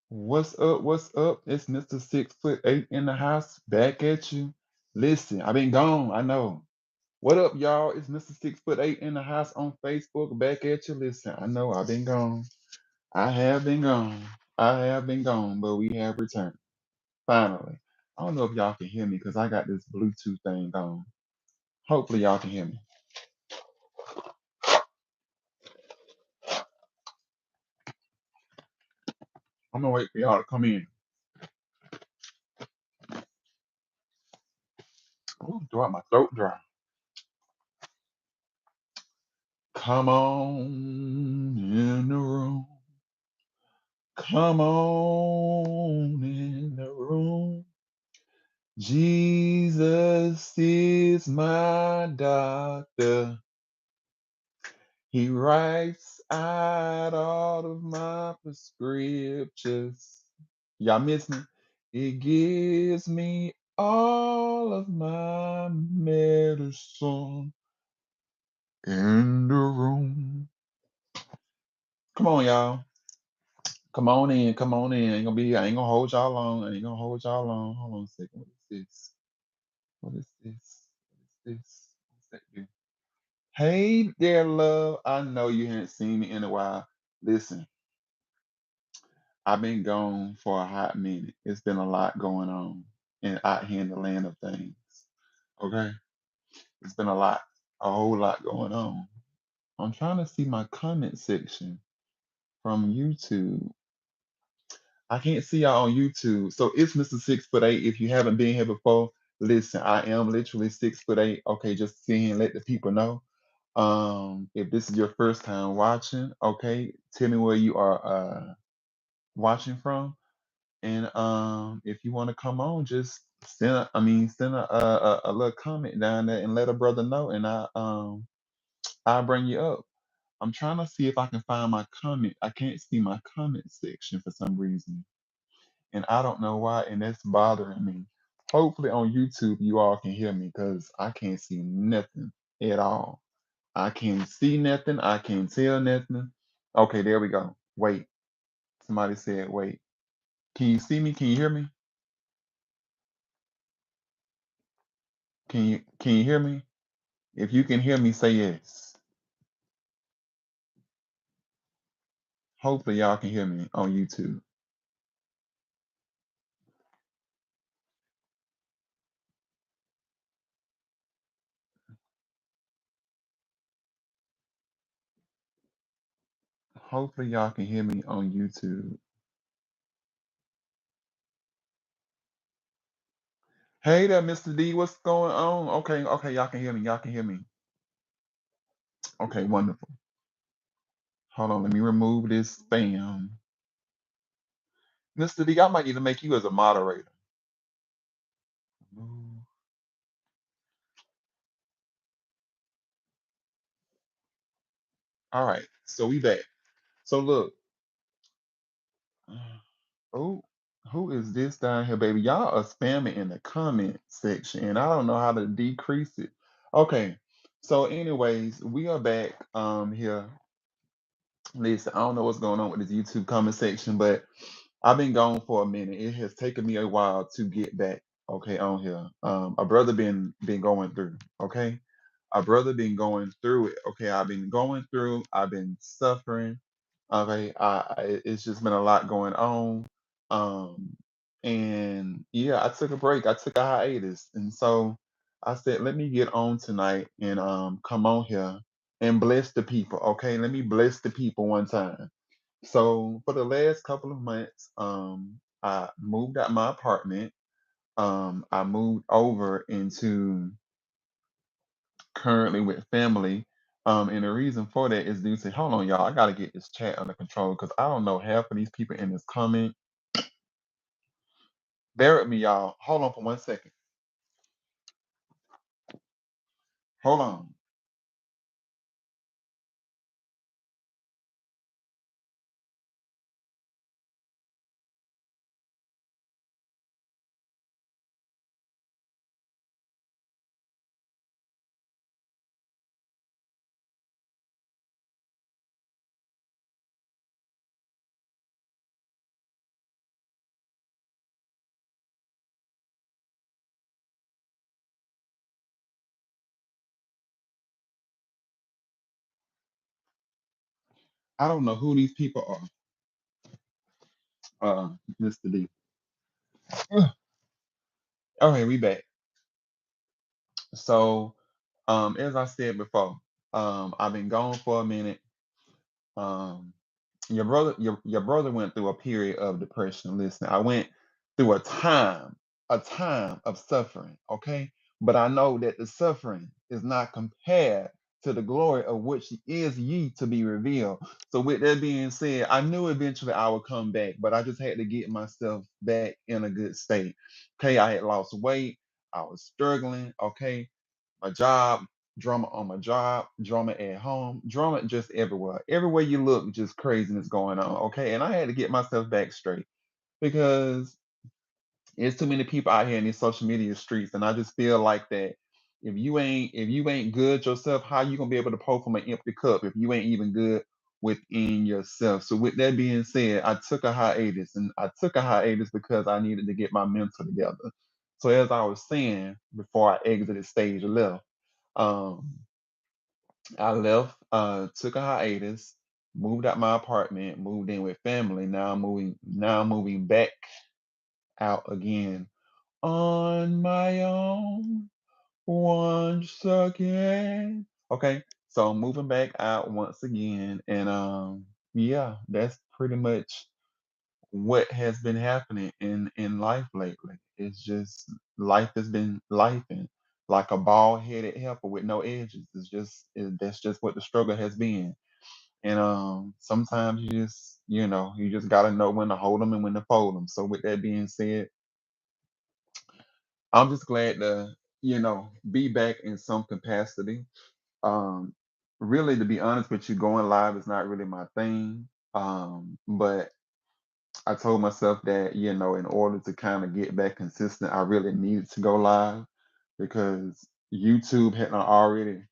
What's up? What's up? It's Mister 6ft8 in the house, back at you. Listen, I've been gone. I know. What up, y'all? It's Mister 6ft8 in the house on Facebook, back at you. Listen, I know I've been gone. I have been gone. I have been gone, but we have returned finally. I don't know if y'all can hear me because I got this Bluetooth thing on. Hopefully, y'all can hear me. I'm gonna wait for y'all to come in. Oh, dry my throat dry. Come on in the room. Come on in the room. Jesus is my doctor. He writes out all of my prescriptions. Y'all miss me? He gives me all of my medicine in the room. Come on, y'all. Come on in. Come on in. I ain't gonna hold y'all long. I ain't gonna hold y'all long. Hold on a second. What is this? What is this? What is this? What's that do? Hey there, love. I know you haven't seen me in a while. Listen, I've been gone for a hot minute. It's been a lot going on and out here in the land of things. Okay? It's been a lot, a whole lot going on. I'm trying to see my comment section from YouTube. I can't see y'all on YouTube. So it's Mister 6ft8. If you haven't been here before, listen, I am literally 6'8". Okay, just sit here and let the people know. If this is your first time watching, okay, tell me where you are watching from. And if you want to come on, just send a little comment down there and let a brother know, and I'll bring you up. I'm trying to see if I can find my comment. I can't see my comment section for some reason, and I don't know why, and that's bothering me. Hopefully on YouTube you all can hear me because I can't see nothing at all. I can't see nothing. I can't tell nothing. Okay, there we go. Wait. Somebody said wait. Can you see me? Can you hear me? Can you hear me? If you can hear me, say yes. Hopefully y'all can hear me on YouTube. Hopefully y'all can hear me on YouTube. Hey there, Mr. D, what's going on? Okay, okay, y'all can hear me. Y'all can hear me. Okay, wonderful. Hold on, let me remove this spam. Mr. D, I might need to make you as a moderator. Remove. All right, so we back. So look. Oh, who is this down here, baby? Y'all are spamming in the comment section, and I don't know how to decrease it. Okay, so anyways, we are back here. Listen, I don't know what's going on with this YouTube comment section, but I've been gone for a minute. It has taken me a while to get back, okay, on here. A brother been going through, okay? A brother been going through it, okay? I've been going through, I've been suffering, okay? It's just been a lot going on. Um, and yeah, I took a break. I took a hiatus. And so I said, let me get on tonight and come on here and bless the people, okay? Let me bless the people one time. So for the last couple of months, I moved out my apartment. I moved over into currently with family. And the reason for that is due to, hold on, y'all, I gotta get this chat under control because I don't know half of these people in this comment. Bear with me, y'all. Hold on for 1 second. Hold on. I don't know who these people are. Mr. D. Okay, we back. So, as I said before, I've been gone for a minute. Um, your brother went through a period of depression. Listen, I went through a time of suffering, okay? But I know that the suffering is not compared to the glory of which is ye to be revealed. So with that being said, I knew eventually I would come back, but I just had to get myself back in a good state. Okay, I had lost weight, I was struggling, okay? My job, drama on my job, drama at home, drama just everywhere. Everywhere you look, just craziness going on. Okay. And I had to get myself back straight because it's too many people out here in these social media streets. And I just feel like that if you ain't good yourself, how you gonna be able to pour from an empty cup if you ain't even good within yourself? So with that being said, I took a hiatus and I took a hiatus because I needed to get my mental together. So as I was saying before I exited stage left, um, I left, took a hiatus, moved out my apartment, moved in with family. Now I'm moving back out again on my own once again. Okay, so I'm moving back out once again, and yeah, that's pretty much what has been happening in life lately. It's just life has been life and like a bald headed heifer with no edges. That's just what the struggle has been. And sometimes you just gotta know when to hold them and when to fold them. So with that being said, I'm just glad to be back in some capacity. Um, Really, to be honest with you, going live is not really my thing. But I told myself that, in order to kind of get back consistent, I really needed to go live because YouTube had already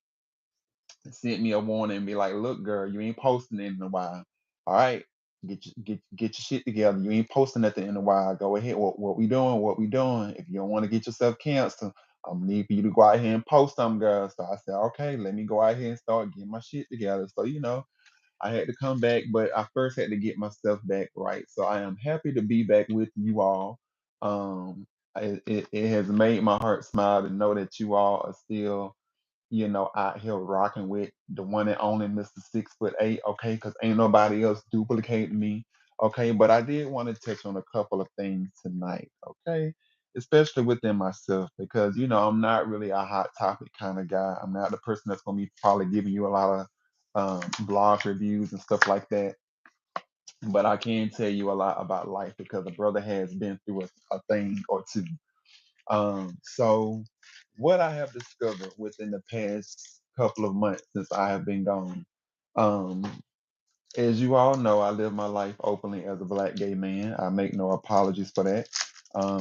sent me a warning and be like, look, girl, you ain't posting it in a while. All right, get your shit together. You ain't posting nothing in a while. Go ahead. What we doing? What we doing? If you don't want to get yourself canceled, I'm gonna need for you to go out here and post them, girl. So I said, okay, let me go out here and start getting my shit together. So I had to come back, but I first had to get myself back right. So I am happy to be back with you all. Um, it has made my heart smile to know that you all are still, out here rocking with the one and only Mister 6ft8. Okay, because ain't nobody else duplicating me. Okay, but I did want to touch on a couple of things tonight. Okay, especially within myself because I'm not really a hot topic kind of guy. I'm not the person that's gonna be probably giving you a lot of blog reviews and stuff like that. But I can tell you a lot about life because a brother has been through a thing or two. So what I have discovered within the past couple of months since I have been gone, um, as you all know, I live my life openly as a black gay man. I make no apologies for that.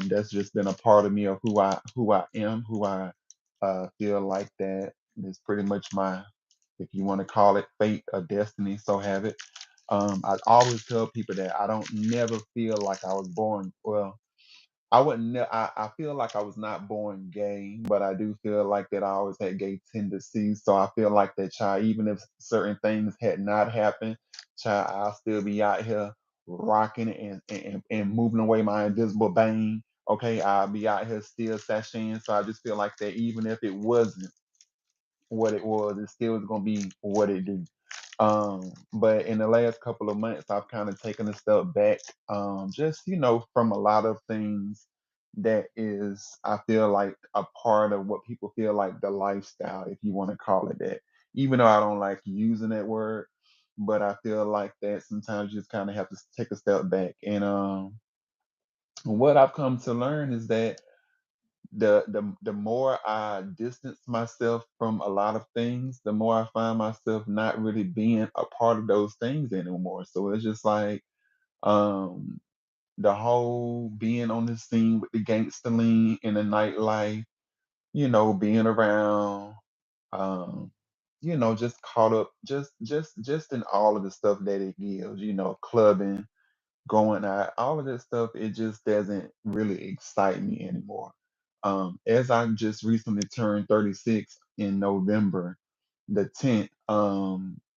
That's just been a part of me of who I am, who I feel like that is pretty much my, if you want to call it fate or destiny, so have it. I always tell people that I don't never feel like I was born. Well, I wouldn't. I feel like I was not born gay, but I do feel like that I always had gay tendencies. So I feel like that, child, even if certain things had not happened, child, I'll still be out here rocking and moving away my invisible bane. Okay, I'll be out here still sashaying. So I just feel like that, even if it wasn't what it was, it still is gonna be what it do. But in the last couple of months, I've kind of taken a step back, just from a lot of things that is, I feel like a part of what people feel like the lifestyle, if you want to call it that. Even though I don't like using that word, but I feel like that sometimes you just kind of have to take a step back. And what I've come to learn is that the more I distance myself from a lot of things, the more I find myself not really being a part of those things anymore. So it's just like um the whole being on the scene with the gangster lean in the nightlife, being around, um, just caught up, just in all of the stuff that it gives, clubbing, going out, all of that stuff, it just doesn't really excite me anymore. As I just recently turned 36 in November the 10th,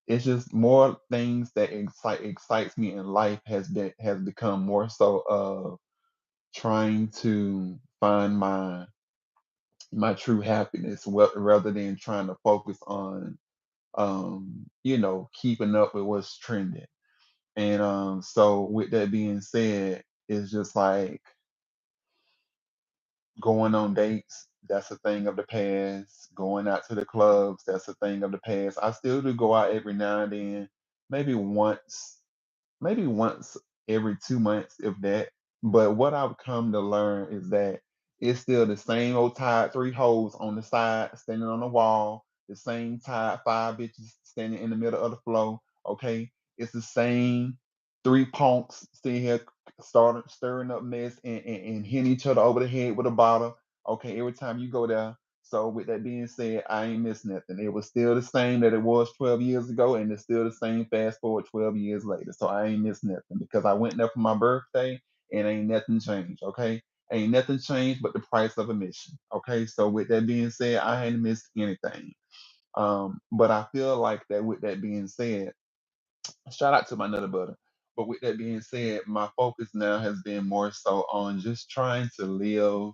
it's just more things that excites me in life has become more so of trying to find my true happiness rather than trying to focus on keeping up with what's trending. And so with that being said, it's just like going on dates, that's a thing of the past. Going out to the clubs, that's a thing of the past. I still do go out every now and then, maybe once maybe once every 2 months, if that. But what I've come to learn is that it's still the same old tied three hoes on the side, standing on the wall, the same tied five bitches standing in the middle of the floor. Okay, it's the same three punks sitting here starting stirring up mess and hitting each other over the head with a bottle. Okay, every time you go there. So with that being said, I ain't missed nothing. It was still the same that it was 12 years ago, and it's still the same fast forward 12 years later. So I ain't missed nothing because I went there for my birthday and ain't nothing changed. Okay. Ain't nothing changed but the price of admission. Okay. So with that being said, I hadn't missed anything. But I feel like that with that being said, shout out to my nutter butter. But with that being said, my focus now has been more so on just trying to live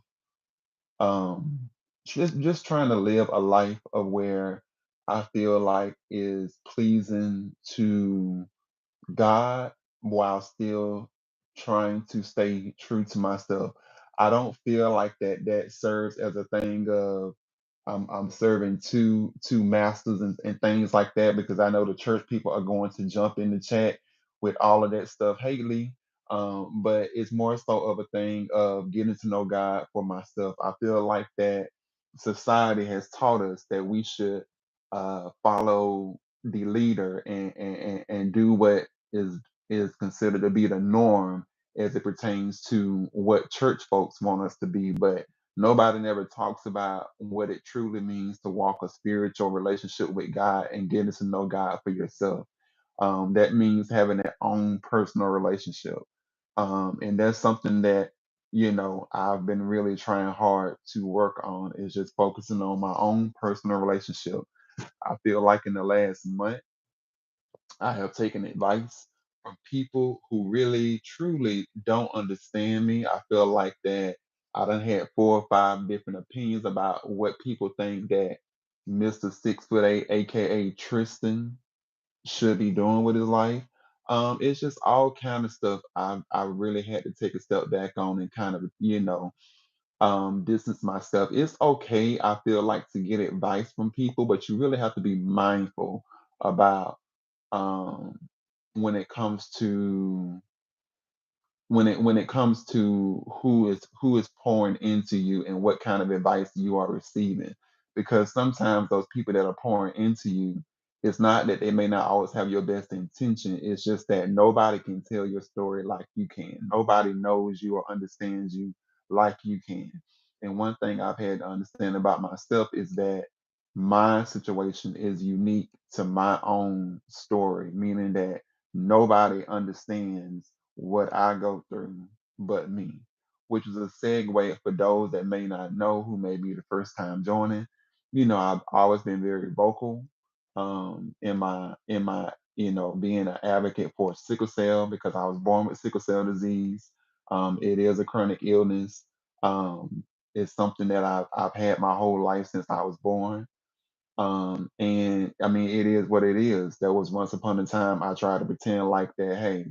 um just trying to live a life of where I feel like is pleasing to God while still trying to stay true to myself. I don't feel like that serves as a thing of I'm serving two masters and things like that because I know the church people are going to jump in the chat with all of that stuff. Hey Lee, but it's more so of a thing of getting to know God for myself. I feel like that society has taught us that we should follow the leader and do what is considered to be the norm as it pertains to what church folks want us to be, but nobody never talks about what it truly means to walk a spiritual relationship with God and getting to know God for yourself. That means having that own personal relationship. And that's something that, I've been really trying hard to work on is just focusing on my own personal relationship. I feel like in the last month, I have taken advice from people who really truly don't understand me. I feel like that I done had 4 or 5 different opinions about what people think that Mister 6ft8, aka Tristan, should be doing with his life. It's just all kind of stuff I really had to take a step back on and kind of, distance myself. It's okay, I feel like, to get advice from people, but you really have to be mindful about um, when it comes to when it comes to who is pouring into you and what kind of advice you are receiving, because sometimes those people that are pouring into you, it's not that they may not always have your best intention, it's just that nobody can tell your story like you can. Nobody knows you or understands you like you can. And one thing I've had to understand about myself is that my situation is unique to my own story, meaning that nobody understands what I go through but me, which is a segue for those that may not know who may be the first time joining. I've always been very vocal in my being an advocate for sickle cell because I was born with sickle cell disease. It is a chronic illness. Um, it's something that I've had my whole life since I was born. And I mean, it is what it is. There was once upon a time I tried to pretend like that, hey,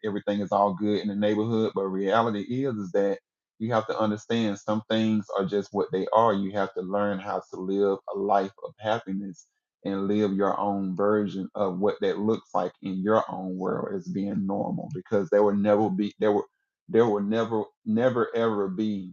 everything is all good in the neighborhood, but reality is that you have to understand some things are just what they are. You have to learn how to live a life of happiness and live your own version of what that looks like in your own world as being normal, because there will never ever be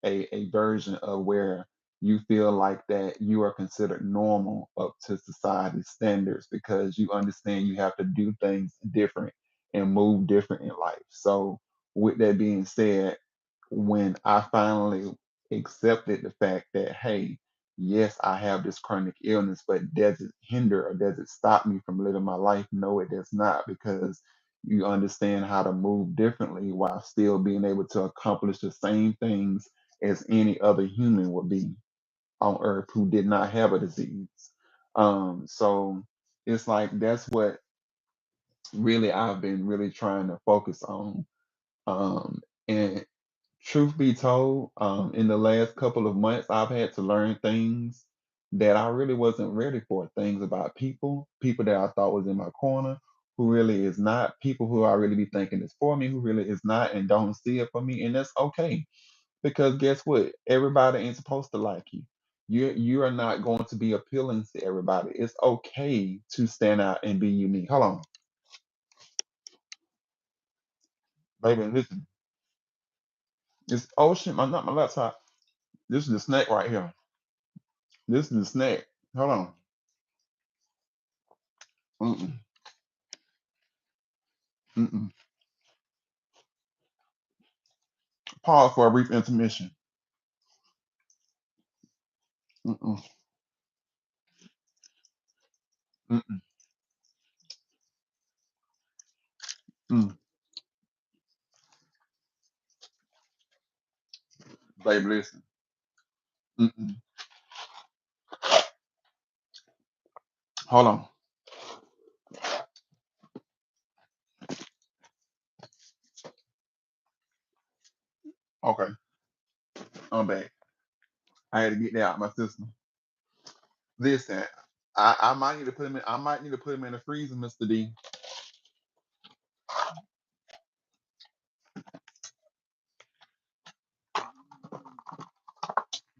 a version of where you feel like that you are considered normal up to society's standards because you understand you have to do things different and move different in life. So, with that being said, when I finally accepted the fact that, hey, yes, I have this chronic illness, but does it hinder or does it stop me from living my life? No, it does not, because you understand how to move differently while still being able to accomplish the same things as any other human would be on earth who did not have a disease. So It's like that's what really I've been really trying to focus on. And truth be told, in the last couple of months, I've had to learn things that I really wasn't ready for. Things about people, people that I thought was in my corner, who really is not, people who I really be thinking is for me, who really is not, and don't see it for me. And that's okay. Because guess what? Everybody ain't supposed to like you. You are not going to be appealing to everybody. It's okay to stand out and be unique. Hold on, baby. Listen, it's ocean. My not my laptop. This is the snack right here. This is the snack. Hold on. Mm-mm, mm-mm. Pause for a brief intermission. Mm-mm, mm-mm, mm. Baby, listen. Mm-mm. Hold on. Okay, I'm back. I had to get that out of my system. Listen, I might need to put him in. I might need to put him in the freezer, Mister D.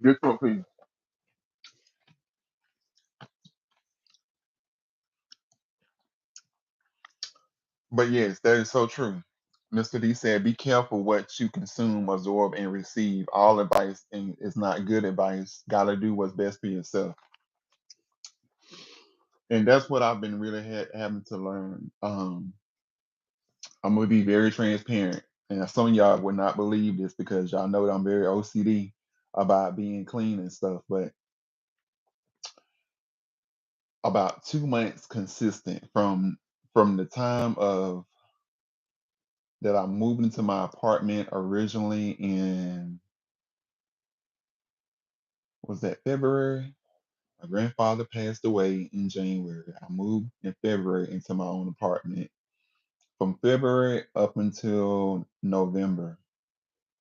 Get to it, please. But yes, that is so true. Mr. D said, "Be careful what you consume, absorb, and receive. All advice and is not good advice. Gotta do what's best for yourself." And that's what I've been really having to learn. I'm gonna be very transparent, and some of y'all would not believe this because y'all know that I'm very OCD about being clean and stuff. But about 2 months consistent from the time of that I moved into my apartment originally in was that February? My grandfather passed away in January. I moved in February into my own apartment. From February up until November,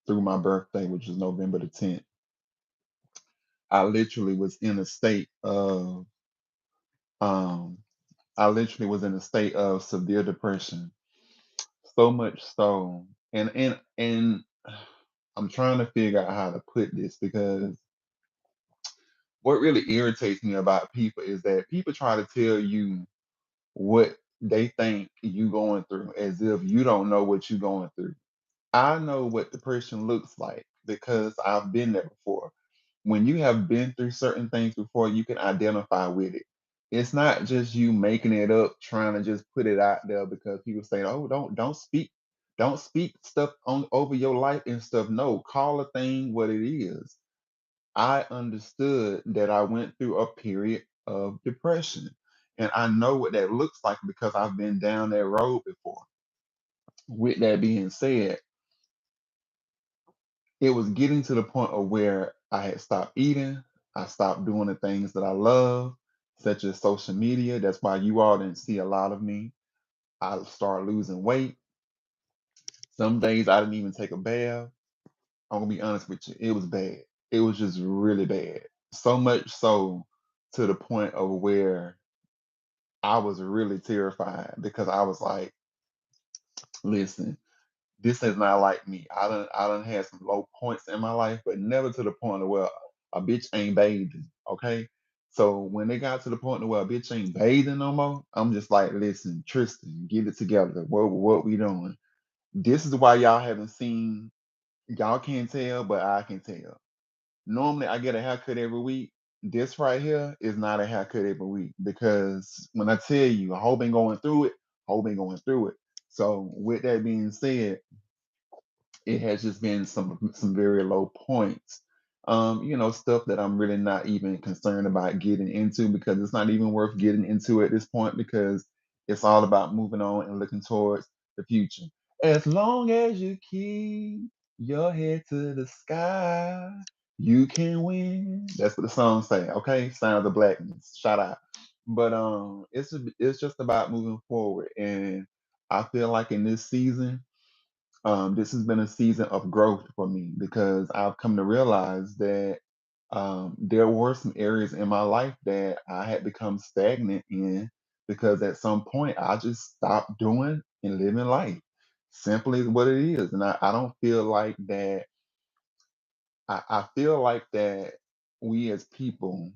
through my birthday, which is November the 10th, I literally was in a state of um I literally was in a state of severe depression. So much so, and I'm trying to figure out how to put this because what really irritates me about people is that people try to tell you what they think you going through as if you don't know what you're going through. I know what depression looks like because I've been there before. When you have been through certain things before, you can identify with it. It's not just you making it up, trying to just put it out there because people say, "Oh, don't speak stuff on over your life and stuff." No, call a thing what it is. I understood that I went through a period of depression, and I know what that looks like because I've been down that road before. With that being said, it was getting to the point of where I had stopped eating. I stopped doing the things that I love, such as social media. That's why you all didn't see a lot of me. I started losing weight. Some days I didn't even take a bath. I'm gonna be honest with you, it was bad. It was just really bad. So much so to the point of where I was really terrified because I was like, listen, this is not like me. I done had some low points in my life, but never to the point of where a bitch ain't bathing. Okay. So when they got to the point of where a bitch ain't bathing no more, I'm just like, listen, Tristan, get it together. What we doing? This is why y'all haven't seen, y'all can't tell, but I can tell. Normally I get a haircut every week. This right here is not a haircut every week because when I tell you, a whole been going through it, whole been going through it. So with that being said, it has just been some very low points. Stuff that I'm really not even concerned about getting into because it's not even worth getting into at this point because it's all about moving on and looking towards the future. As long as you keep your head to the sky, you can win. That's what the song say. Okay, Sound of Blackness. Shout out. But it's just about moving forward, and I feel like in this season, this has been a season of growth for me because I've come to realize that there were some areas in my life that I had become stagnant in because at some point I just stopped doing and living life. Simply what it is. And I don't feel like that, I feel like that we as people,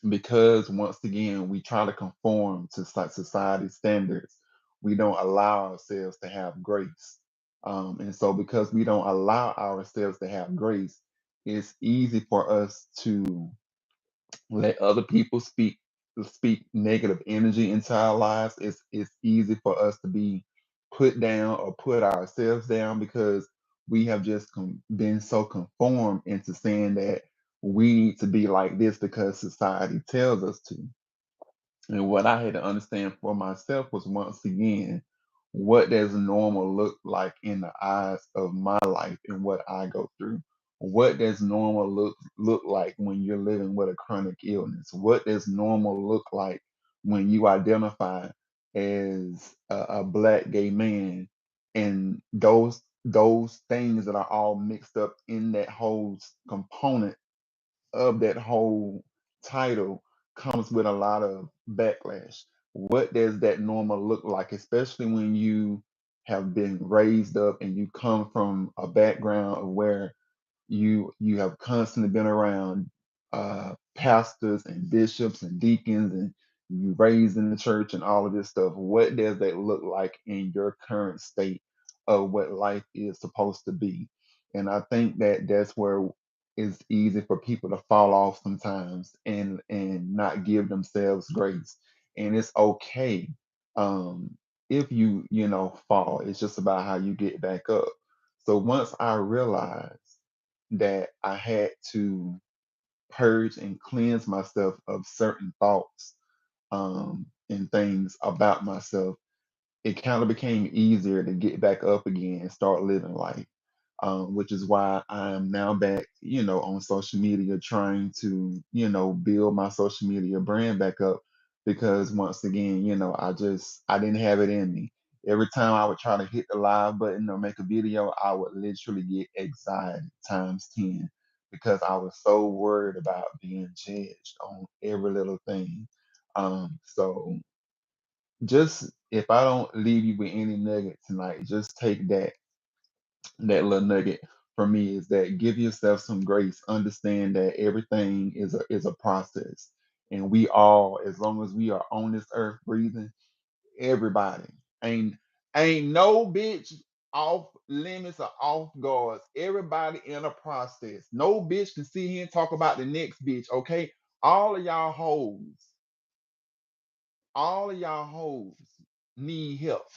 because once again we try to conform to society standards, we don't allow ourselves to have grace. And so because we don't allow ourselves to have grace, it's easy for us to let other people speak negative energy into our lives. It's easy for us to be put down or put ourselves down because we have just been so conformed into saying that we need to be like this because society tells us to. And what I had to understand for myself was, once again, what does normal look like in the eyes of my life and what I go through? What does normal look like when you're living with a chronic illness? What does normal look like when you identify as a black gay man? And those things that are all mixed up in that whole component of that whole title comes with a lot of backlash. What does that normal look like, especially when you have been raised up and you come from a background of where you have constantly been around pastors and bishops and deacons, and you raised in the church and all of this stuff? What does that look like in your current state of what life is supposed to be? And I think that that's where it's easy for people to fall off sometimes and not give themselves grace. And it's okay, um if you fall. It's just about how you get back up. So once I realized that I had to purge and cleanse myself of certain thoughts, and things about myself, it kind of became easier to get back up again and start living life. Which is why I am now back, on social media, trying to, build my social media brand back up. Because once again, I didn't have it in me. Every time I would try to hit the live button or make a video, I would literally get anxiety times 10 because I was so worried about being judged on every little thing. So just, if I don't leave you with any nugget tonight, just take that little nugget from me, is that give yourself some grace. Understand that everything is a process, and we all, as long as we are on this earth breathing, everybody ain't ain't no bitch off limits or off guards. Everybody in a process. No bitch can sit here and talk about the next bitch. Okay, all of y'all hoes all of y'all hoes need help.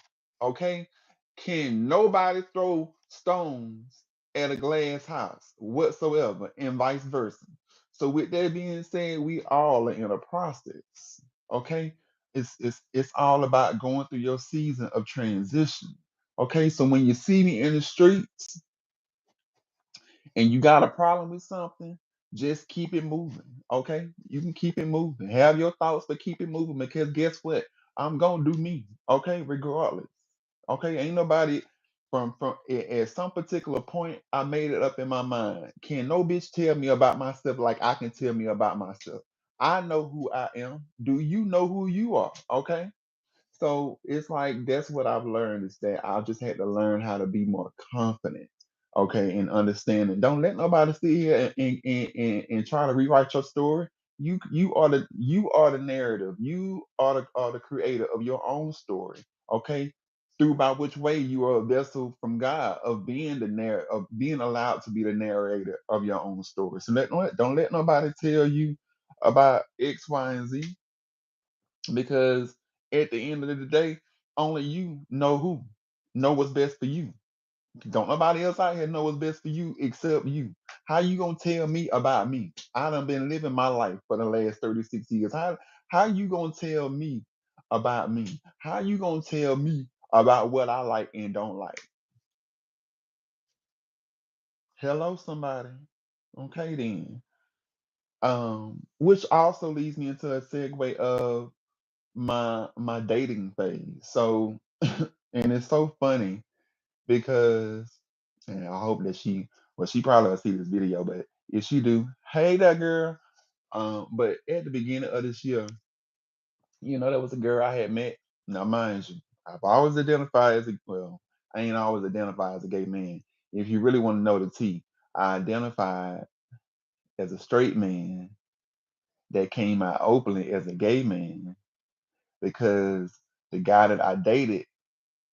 Okay? Can nobody throw stones at a glass house whatsoever, and vice versa? So with that being said, we all are in a process. Okay? It's all about going through your season of transition. Okay, so when you see me in the streets and you got a problem with something, just keep it moving. Okay, you can keep it moving. Have your thoughts, but keep it moving, because guess what? I'm gonna do me. Okay, regardless. Okay, ain't nobody at some particular point. I made it up in my mind. Can no bitch tell me about myself like I can tell me about myself? I know who I am. Do you know who you are? Okay. So it's like that's what I've learned, is that I just had to learn how to be more confident, okay, and understanding. Don't let nobody sit here and try to rewrite your story. You are the narrative. You are the creator of your own story, okay? Through by which way you are a vessel from God of being of being allowed to be the narrator of your own story. So don't let nobody tell you about X, Y, and Z, because at the end of the day, only you know what's best for you. Don't nobody else out here know what's best for you except you. How you gonna tell me about me? I done been living my life for the last 36 years. How you gonna tell me about me? How you gonna tell me about what I like and don't like? Hello, somebody. Okay then. Which also leads me into a segue of my dating phase. So, and it's so funny because, and I hope that well, she probably will see this video, but if she do, hey, that girl. But at the beginning of this year, there was a girl I had met. Now, mind you, I've always identified as I ain't always identified as a gay man. If you really want to know the T, I identified as a straight man that came out openly as a gay man because the guy that I dated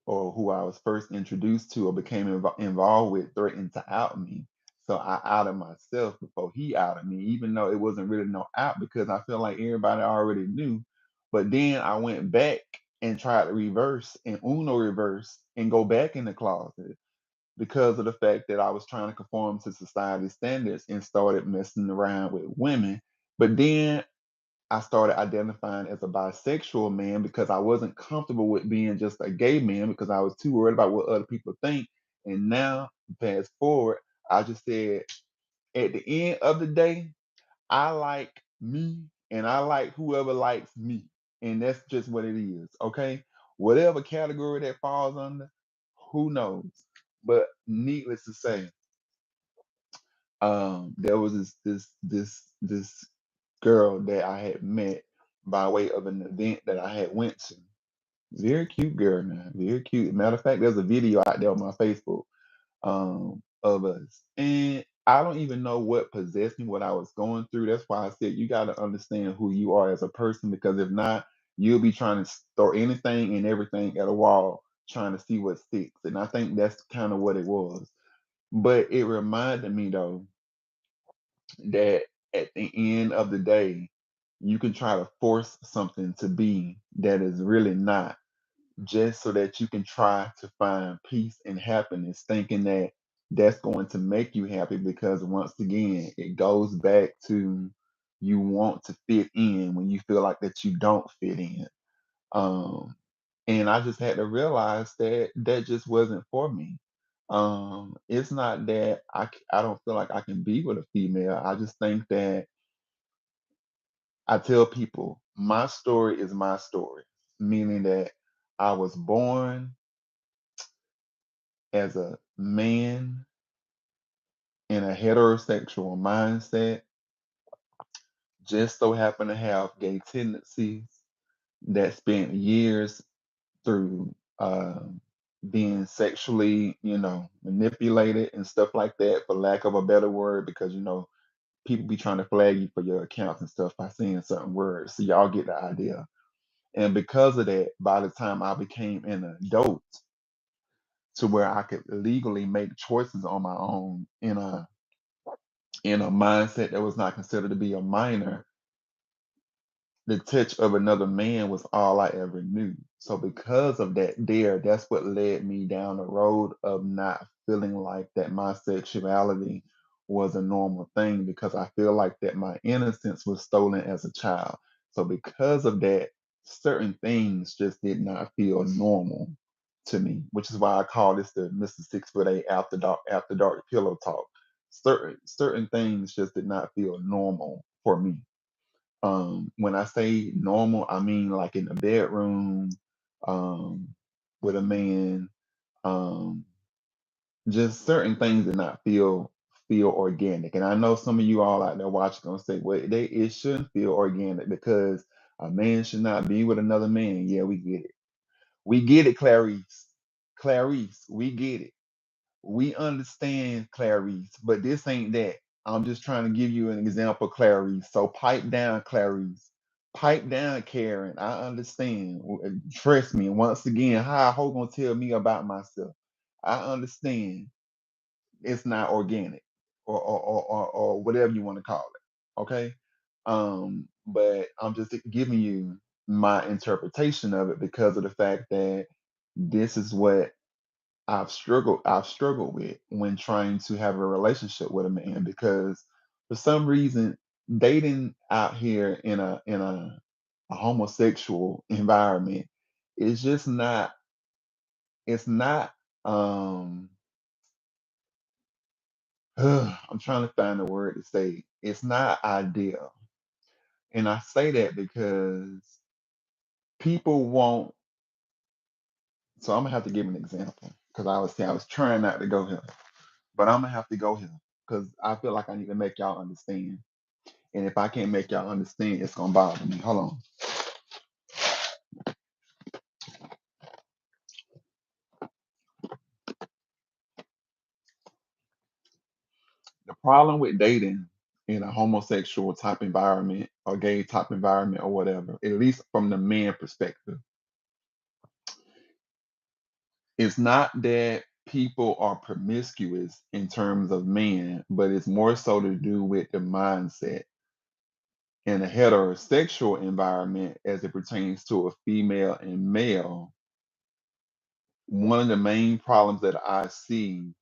or who I was first introduced to or became involved with threatened to out me. So I outed myself before he outed me, even though it wasn't really no out because I feel like everybody already knew. But then I went back and tried to reverse and Uno reverse and go back in the closet because of the fact that I was trying to conform to society standards and started messing around with women. But then I started identifying as a bisexual man because I wasn't comfortable with being just a gay man because I was too worried about what other people think. And now, fast forward, I just said, at the end of the day, I like me and I like whoever likes me. And that's just what it is. Okay. Whatever category that falls under, who knows? But needless to say, there was this girl that I had met by way of an event that I had went to. Very cute girl now, very cute. Matter of fact, there's a video out there on my Facebook of us. And I don't even know what possessed me, what I was going through. That's why I said you got to understand who you are as a person because if not, you'll be trying to throw anything and everything at a wall trying to see what sticks. And I think that's kind of what it was. But it reminded me though that at the end of the day, you can try to force something to be that is really not, just so that you can try to find peace and happiness, thinking that that's going to make you happy. Because once again, it goes back to you want to fit in when you feel like that you don't fit in. Um, and I just had to realize that that just wasn't for me. It's not that I don't feel like I can be with a female. I just think that I tell people my story is my story, meaning that I was born as a man in a heterosexual mindset, just so happen to have gay tendencies that spent years through being sexually, manipulated and stuff like that, for lack of a better word, because people be trying to flag you for your accounts and stuff by saying certain words. So y'all get the idea. And because of that, by the time I became an adult to where I could legally make choices on my own in a mindset that was not considered to be a minor, the touch of another man was all I ever knew. So because of that that's what led me down the road of not feeling like that my sexuality was a normal thing because I feel like that my innocence was stolen as a child. So because of that, certain things just did not feel normal to me, which is why I call this the Mister 6ft8 after dark pillow talk. Certain things just did not feel normal for me. When I say normal, I mean like in the bedroom, um, with a man. Um, just certain things did not feel organic. And I know some of you all out there watching gonna say, well, it shouldn't feel organic because a man should not be with another man. Yeah, we get it. We get it, Clarice. Clarice, we get it. We understand, Clarice, but this ain't that. I'm just trying to give you an example, Clarice. So pipe down, Clarice. Pipe down, Karen. I understand. Trust me. Once again, how Ho gonna tell me about myself? I understand it's not organic or whatever you want to call it. Okay. But I'm just giving you my interpretation of it because of the fact that this is what I've struggled with when trying to have a relationship with a man because for some reason dating out here in a homosexual environment is just not it's not um I'm trying to find a word to say. It's not ideal. And I say that because people want, so I'm gonna have to give an example because I was trying not to go here, but I'm gonna have to go here because I feel like I need to make y'all understand. And if I can't make y'all understand, it's gonna bother me. Hold on. The problem with dating in a homosexual type environment or gay type environment or whatever, at least from the man perspective, it's not that people are promiscuous in terms of men, but it's more so to do with the mindset. In a heterosexual environment, as it pertains to a female and male, one of the main problems that I see,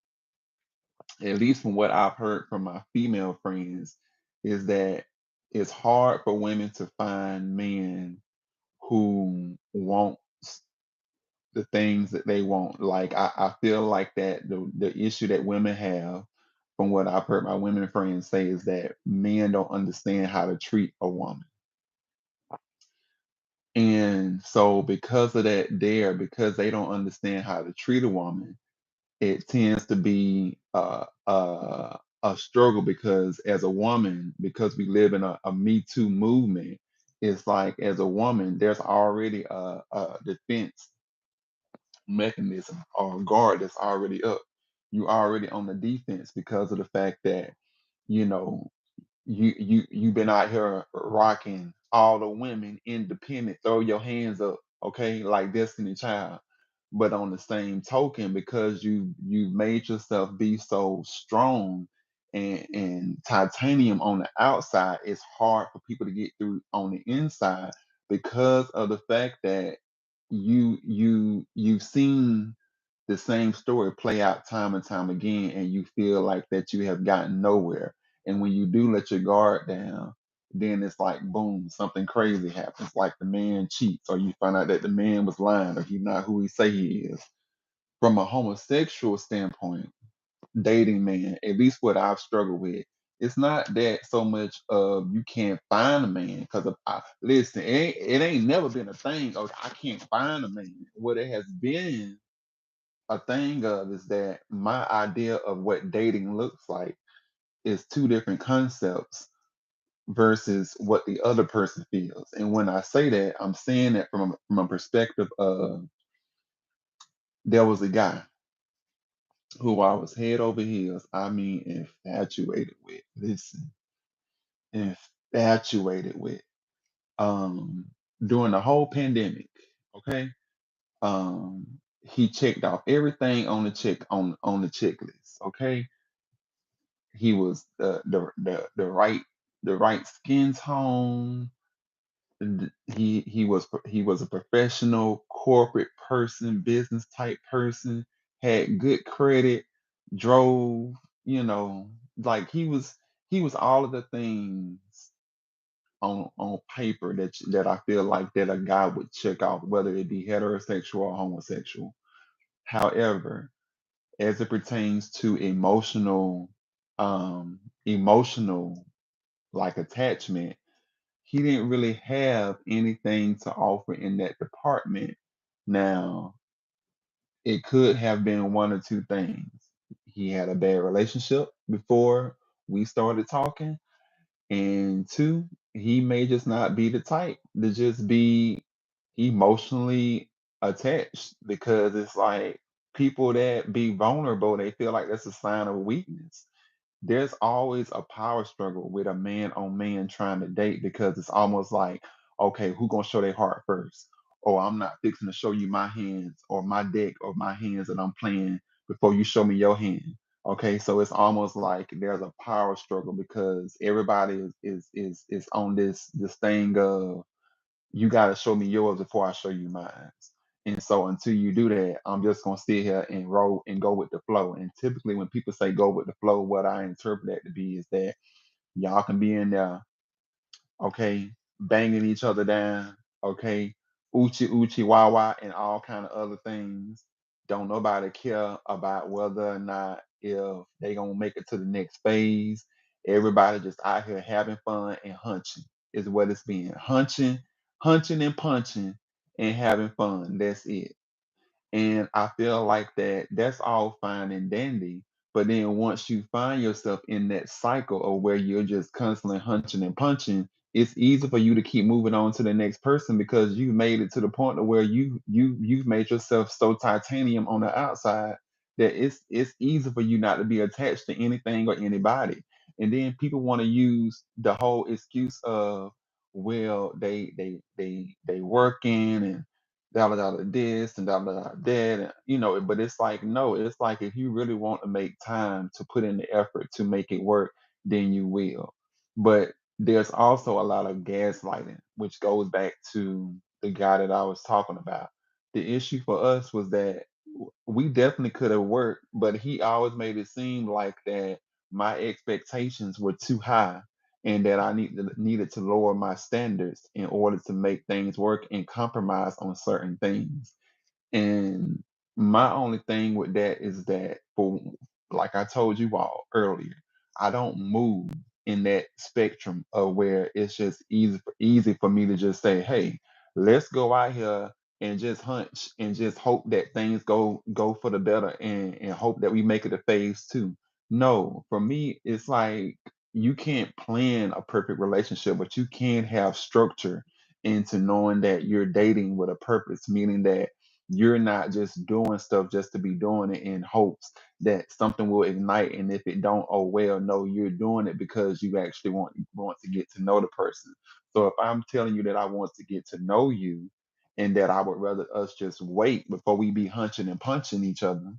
at least from what I've heard from my female friends, is that it's hard for women to find men who want the things that they want. Like I feel like that the issue that women have, from what I've heard my women friends say, is that men don't understand how to treat a woman. And so because of that there, because they don't understand how to treat a woman, it tends to be a struggle because as a woman, because we live in a Me Too movement, it's like as a woman, there's already a defense mechanism or guard that's already up. You already on the defense because of the fact that, you know, you've been out here rocking all the women independent, throw your hands up, okay, like Destiny Child. But on the same token, because you've made yourself be so strong and titanium on the outside, it's hard for people to get through on the inside because of the fact that you've seen the same story play out time and time again, and you feel like that you have gotten nowhere. And when you do let your guard down, then it's like boom, something crazy happens. Like the man cheats, or you find out that the man was lying, or he's not who he say he is. From a homosexual standpoint, dating man, at least what I've struggled with, it's not that so much of you can't find a man. Because listen, it ain't never been a thing of I can't find a man. What it has been a thing of is that my idea of what dating looks like is two different concepts versus what the other person feels. And when I say that, I'm saying that from a perspective of there was a guy who I was head over heels, I mean infatuated with. Listen, infatuated with. Um, During the whole pandemic, okay? He checked off everything on the checklist, okay? He was the right skin tone. He was a professional corporate person, business type person, had good credit, drove, you know, like he was all of the things on paper that I feel like that a guy would check off, whether it be heterosexual or homosexual. However, as it pertains to emotional like attachment, he didn't really have anything to offer in that department. Now, it could have been one or two things. He had a bad relationship before we started talking, and two, he may just not be the type to just be emotionally attached, because it's like people that be vulnerable, they feel like that's a sign of weakness. There's always a power struggle with a man on man trying to date, because it's almost like, okay, who gonna show their heart first? Or I'm not fixing to show you my hands or my deck or my hands that I'm playing before you show me your hand. Okay, so it's almost like there's a power struggle because everybody is on this thing of you got to show me yours before I show you mine. And so until you do that, I'm just gonna sit here and roll and go with the flow. And typically, when people say go with the flow, what I interpret that to be is that y'all can be in there, okay, banging each other down, okay, oochie oochie wah wah, and all kind of other things. Don't nobody care about whether or not if they gonna make it to the next phase. Everybody just out here having fun and hunching is what it's been. Hunching and punching and having fun. That's it. And I feel like that's all fine and dandy. But then once you find yourself in that cycle of where you're just constantly hunching and punching, it's easy for you to keep moving on to the next person because you made it to the point of where you've made yourself so titanium on the outside that it's easy for you not to be attached to anything or anybody. And then people want to use the whole excuse of, well, they working and dollar dollar this and dollar dollar that, and but it's like, no, it's like if you really want to make time to put in the effort to make it work, then you will. But there's also a lot of gaslighting, which goes back to the guy that I was talking about. The issue for us was that we definitely could have worked, but he always made it seem like that my expectations were too high and that I needed to lower my standards in order to make things work and compromise on certain things. And my only thing with that is that, for like I told you all earlier, I don't move in that spectrum of where it's just easy for me to just say, "Hey, let's go out here and just hunch and just hope that things go for the better and hope that we make it to phase two." No, for me, it's like you can't plan a perfect relationship, but you can have structure into knowing that you're dating with a purpose, meaning that you're not just doing stuff just to be doing it in hopes that something will ignite, and if it don't, oh well. No, you're doing it because you actually want to get to know the person. So if I'm telling you that I want to get to know you and that I would rather us just wait before we be hunching and punching each other,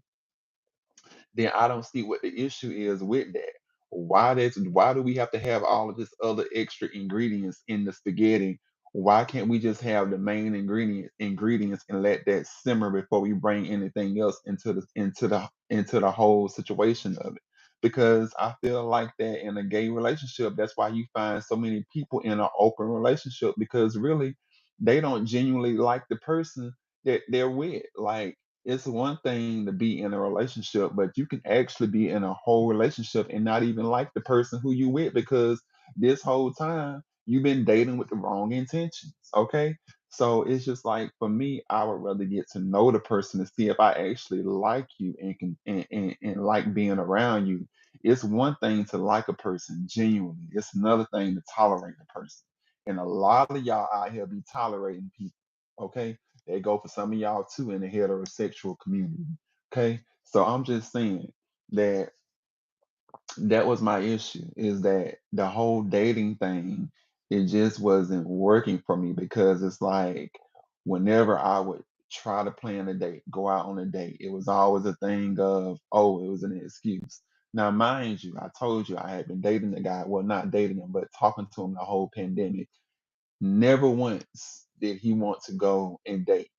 then I don't see what the issue is with that. Why do we have to have all of this other extra ingredients in the spaghetti? Why can't we just have the main ingredients and let that simmer before we bring anything else into the whole situation of it? Because I feel like that in a gay relationship, that's why you find so many people in an open relationship, because really they don't genuinely like the person that they're with. Like, it's one thing to be in a relationship, but you can actually be in a whole relationship and not even like the person who you with, because this whole time you've been dating with the wrong intentions. Okay. So it's just like, for me, I would rather get to know the person to see if I actually like you and can and like being around you. It's one thing to like a person genuinely. It's another thing to tolerate a person. And a lot of y'all out here be tolerating people. Okay, they go for some of y'all too in the heterosexual community. Okay. So I'm just saying that that was my issue, is that the whole dating thing, it just wasn't working for me, because it's like whenever I would try to plan a date, go out on a date, it was always a thing of, oh, it was an excuse. Now, mind you, I told you I had been dating the guy, well, not dating him, but talking to him the whole pandemic. Never once did he want to go and date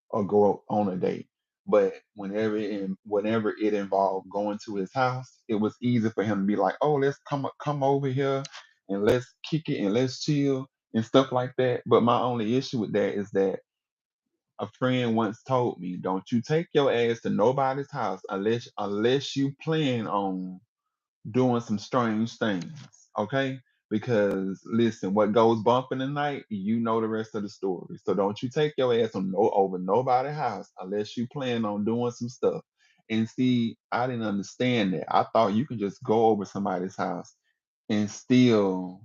or go on a date. But whenever it involved going to his house, it was easy for him to be like, "Oh, let's come over here and let's kick it and let's chill and stuff like that." But my only issue with that is that a friend once told me, "Don't you take your ass to nobody's house unless you plan on doing some strange things." Okay. Because listen, what goes bump in the night, you know the rest of the story. So don't you take your ass on over nobody's house unless you plan on doing some stuff. And see, I didn't understand that. I thought you could just go over somebody's house and still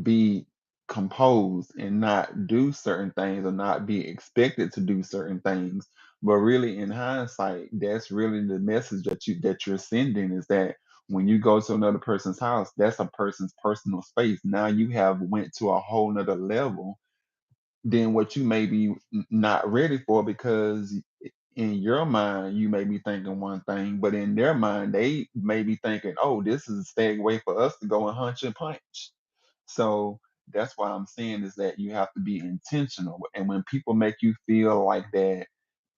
be composed and not do certain things or not be expected to do certain things. But really, in hindsight, that's really the message that you're sending, is that when you go to another person's house, that's a person's personal space. Now you have went to a whole nother level than what you may be not ready for, because in your mind you may be thinking one thing, but in their mind they may be thinking, oh, this is a stag way for us to go and hunch and punch. So that's why I'm saying is that you have to be intentional. And when people make you feel like that,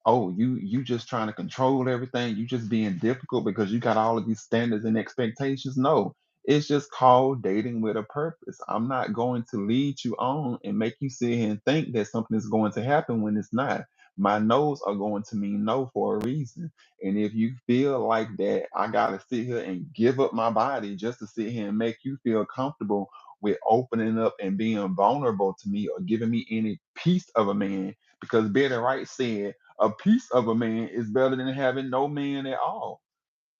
oh, you just trying to control everything, you just being difficult because you got all of these standards and expectations. No, it's just called dating with a purpose. I'm not going to lead you on and make you sit here and think that something is going to happen when it's not. My no's are going to mean no for a reason. And if you feel like that, I gotta sit here and give up my body just to sit here and make you feel comfortable with opening up and being vulnerable to me or giving me any piece of a man. Because Betty Wright said, a piece of a man is better than having no man at all.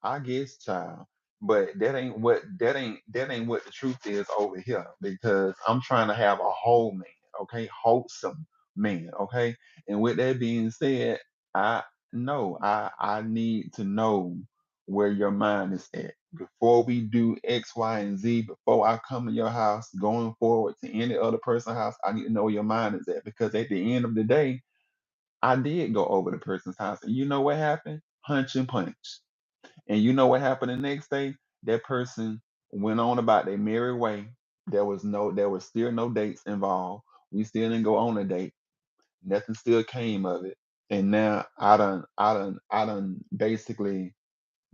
I guess, child. But that ain't what the truth is over here because I'm trying to have a whole man, okay, wholesome man, okay. And with that being said, I know I need to know where your mind is at before we do X, Y, and Z. Before I come to your house, going forward to any other person's house, I need to know where your mind is at because at the end of the day, I did go over the person's house, and you know what happened? Punch and punch. And you know what happened the next day? That person went on about their merry way. There was still no dates involved. We still didn't go on a date. Nothing still came of it. And now I done basically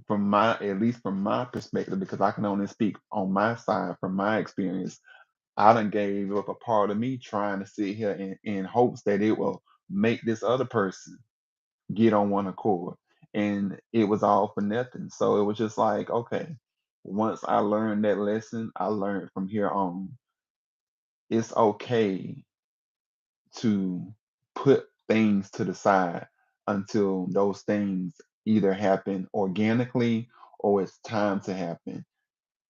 from my at least from my perspective, because I can only speak on my side from my experience, I done gave up a part of me trying to sit here in hopes that it will make this other person get on one accord. And it was all for nothing. So it was just like, okay, once I learned that lesson, I learned from here on, it's okay to put things to the side until those things either happen organically or it's time to happen.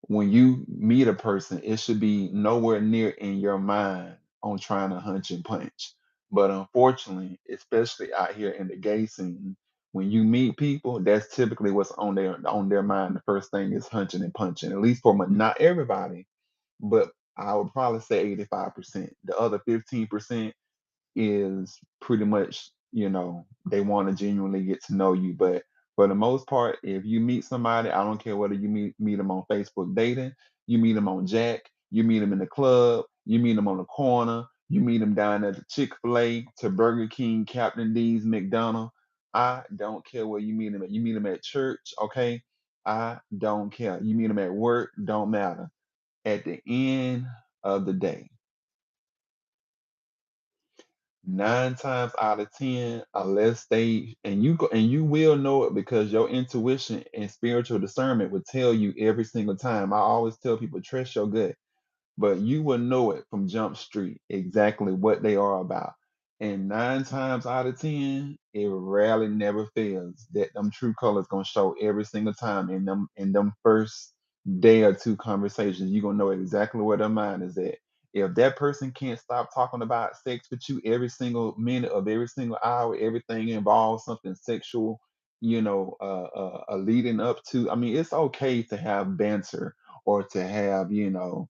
When you meet a person, it should be nowhere near in your mind on trying to hunch and punch. But unfortunately, especially out here in the gay scene, when you meet people, that's typically what's on their mind. The first thing is hunching and punching. At least for not everybody, but I would probably say 85%. The other 15% is pretty much, they want to genuinely get to know you. But for the most part, if you meet somebody, I don't care whether you meet them on Facebook dating, you meet them on Jack, you meet them in the club, you meet them on the corner, you meet them down at the Chick-fil-A, to Burger King, Captain D's, McDonald's. I don't care where you meet them at. You meet them at church, okay? I don't care. You meet them at work, don't matter. At the end of the day, 9 times out of 10, unless they and you go and you will know it because your intuition and spiritual discernment will tell you every single time. I always tell people, trust your gut, but you will know it from Jump Street exactly what they are about. And 9 times out of 10, it rarely never fails that them true colors gonna show every single time in them first day or two conversations. You're gonna know exactly where their mind is at. If that person can't stop talking about sex with you every single minute of every single hour, everything involves something sexual, leading up to. I mean, it's okay to have banter or to have, little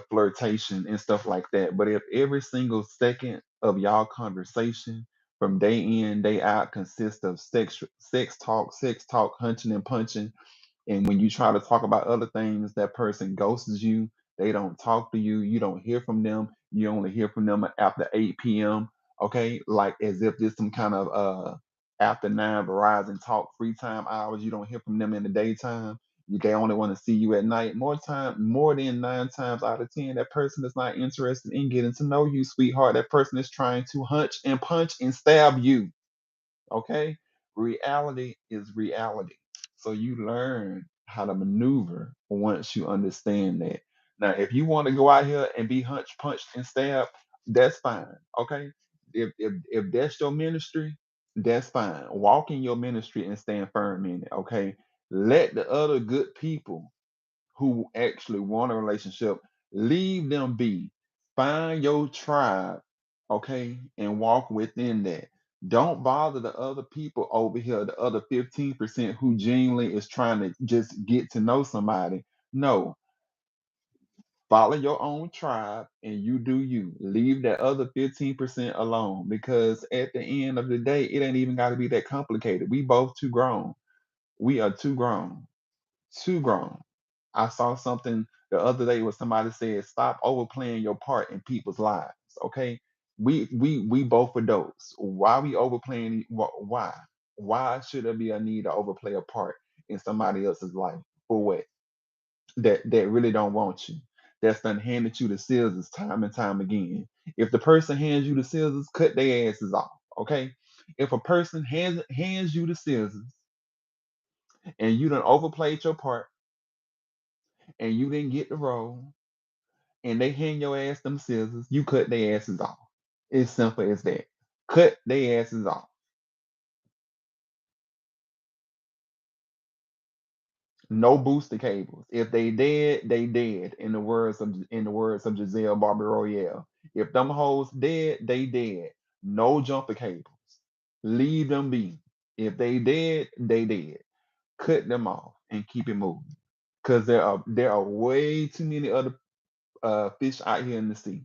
flirtation and stuff like that. But if every single second of y'all conversation from day in, day out consists of sex talk, hunching and punching, and when you try to talk about other things, that person ghosts you. They don't talk to you. You don't hear from them. You only hear from them after 8 p.m. Okay, like as if there's some kind of after 9 Verizon talk free time hours. You don't hear from them in the daytime. They only want to see you at night. More than 9 times out of 10, that person is not interested in getting to know you, sweetheart. That person is trying to hunch and punch and stab you. Okay? Reality is reality. So you learn how to maneuver once you understand that. Now, if you want to go out here and be hunched, punched, and stabbed, that's fine. Okay? If that's your ministry, that's fine. Walk in your ministry and stand firm in it. Okay? Let the other good people who actually want a relationship, leave them be. Find your tribe, okay, and walk within that. Don't bother the other people over here, the other 15% who genuinely is trying to just get to know somebody. No, follow your own tribe and you do you. Leave that other 15% alone because at the end of the day, it ain't even got to be that complicated. We both too grown. We are too grown. Too grown. I saw something the other day where somebody said, "Stop overplaying your part in people's lives." Okay, we both adults. Why we overplaying? Why? Why should there be a need to overplay a part in somebody else's life? For what? That really don't want you. that's done handed you the scissors time and time again. If the person hands you the scissors, cut their asses off. Okay. If a person hands you the scissors and you done overplayed your part and you didn't get the role and they hand your ass them scissors, you cut their asses off. It's simple as that. Cut their asses off. No booster cables. If they dead, they dead. In the words of Giselle Barbara Royale. If them hoes dead, they dead. No jumper cables. Leave them be. If they dead, they dead. Cut them off and keep it moving. Cause there are way too many other fish out here in the sea.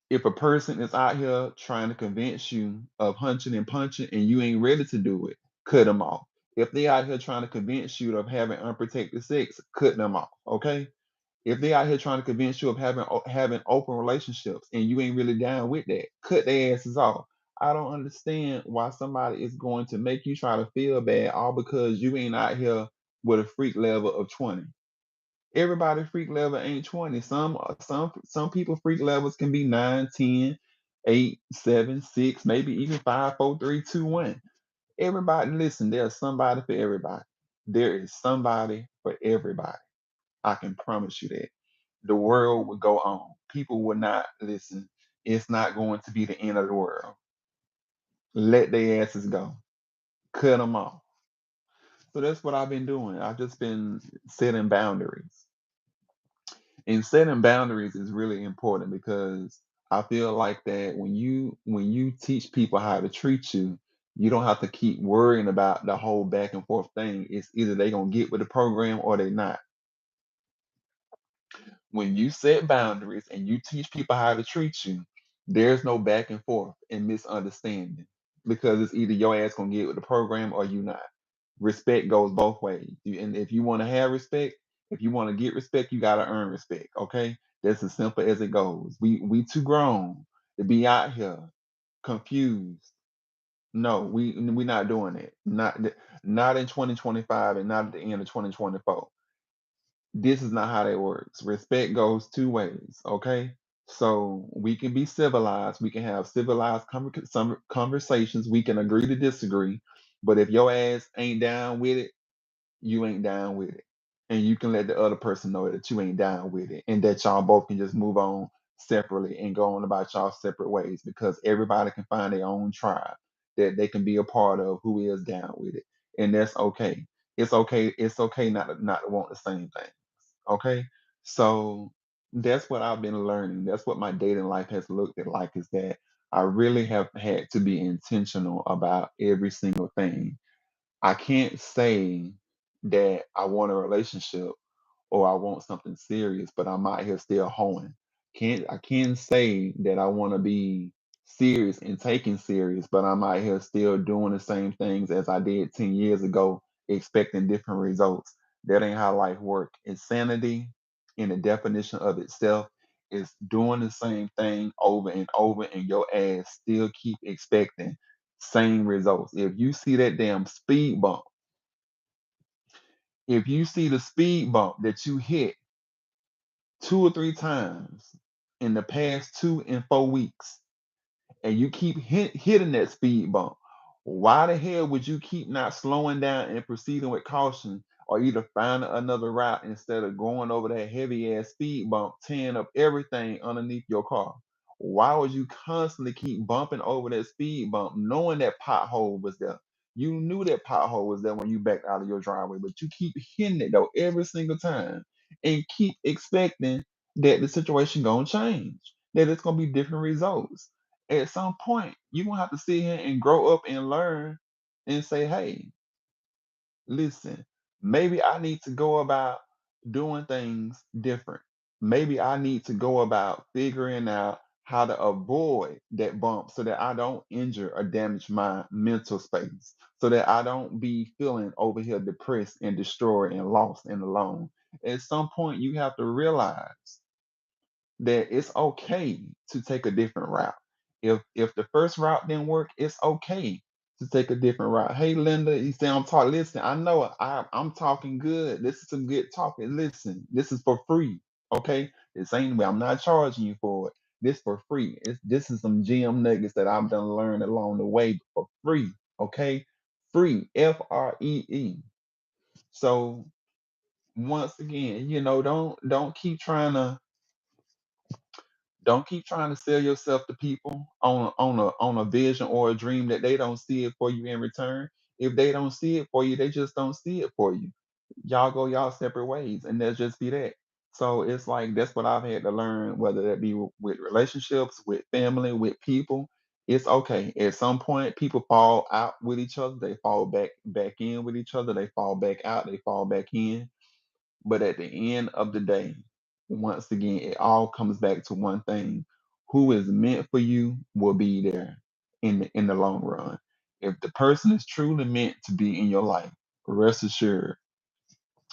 If a person is out here trying to convince you of hunching and punching and you ain't ready to do it, cut them off. If they out here trying to convince you of having unprotected sex, cut them off. Okay. If they out here trying to convince you of having open relationships and you ain't really down with that, cut their asses off. I don't understand why somebody is going to make you try to feel bad all because you ain't out here with a freak level of 20. Everybody freak level ain't 20. Some people freak levels can be 9, 10, 8, 7, 6, maybe even 5, 4, 3, 2, 1. Everybody, listen, there's somebody for everybody. There is somebody for everybody. I can promise you that. The world would go on. People would not listen. It's not going to be the end of the world. Let their asses go. Cut them off. So that's what I've been doing. I've just been setting boundaries. And setting boundaries is really important because I feel like that when you teach people how to treat you, you don't have to keep worrying about the whole back and forth thing. It's either they gonna get with the program or they not. When you set boundaries and you teach people how to treat you, there's no back and forth and misunderstanding because it's either your ass gonna get with the program or you not. Respect goes both ways. And if you want to have respect, if you want to get respect, you gotta earn respect. Okay, that's as simple as it goes. We too grown to be out here confused. No, we not doing it. Not in 2025 and not at the end of 2024. This is not how that works. Respect goes two ways, okay? So we can be civilized. We can have civilized some conversations. We can agree to disagree. But if your ass ain't down with it, you ain't down with it. And you can let the other person know that you ain't down with it and that y'all both can just move on separately and go on about y'all separate ways because everybody can find their own tribe that they can be a part of who is down with it. And that's okay. It's okay not to want the same thing. Okay. So that's what I've been learning. That's what my dating life has looked at like is that I really have had to be intentional about every single thing. I can't say that I want a relationship or I want something serious, but I'm out here still hoeing. I can say that I want to be serious and taken serious, but I'm out here still doing the same things as I did 10 years ago, expecting different results. That ain't how life works. Insanity in the definition of itself is doing the same thing over and over and your ass still keep expecting same results. If you see that damn speed bump, if you see the speed bump that you hit 2 or 3 times in the past 2 and 4 weeks, and you keep hitting that speed bump, why the hell would you keep not slowing down and proceeding with caution or either finding another route instead of going over that heavy ass speed bump, tearing up everything underneath your car? Why would you constantly keep bumping over that speed bump knowing that pothole was there? You knew that pothole was there when you backed out of your driveway, but you keep hitting it though every single time and keep expecting that the situation gonna change, that it's gonna be different results. At some point, you're gonna have to sit here and grow up and learn and say, hey, listen, maybe I need to go about doing things different. Maybe I need to go about figuring out how to avoid that bump so that I don't injure or damage my mental space, so that I don't be feeling over here depressed and destroyed and lost and alone. At some point, you have to realize that it's okay to take a different route. If the first route didn't work, it's okay to take a different route. Hey, Linda, you say I'm talking. Listen, I know I'm talking good. This is some good talking. Listen, this is for free. Okay, this ain't I'm not charging you for it. This for free. This is some gem nuggets that I've done learned along the way for free. Okay, free. FREE. So once again, don't keep trying to sell yourself to people on a vision or a dream that they don't see it for you in return. If they don't see it for you, they just don't see it for you. Y'all go y'all separate ways, and there'll just be that. So it's like that's what I've had to learn, whether that be with relationships, with family, with people. It's okay. At some point, people fall out with each other. They fall back in with each other. They fall back out. They fall back in. But at the end of the day, once again, it all comes back to one thing. Who is meant for you will be there in the long run. If the person is truly meant to be in your life, rest assured,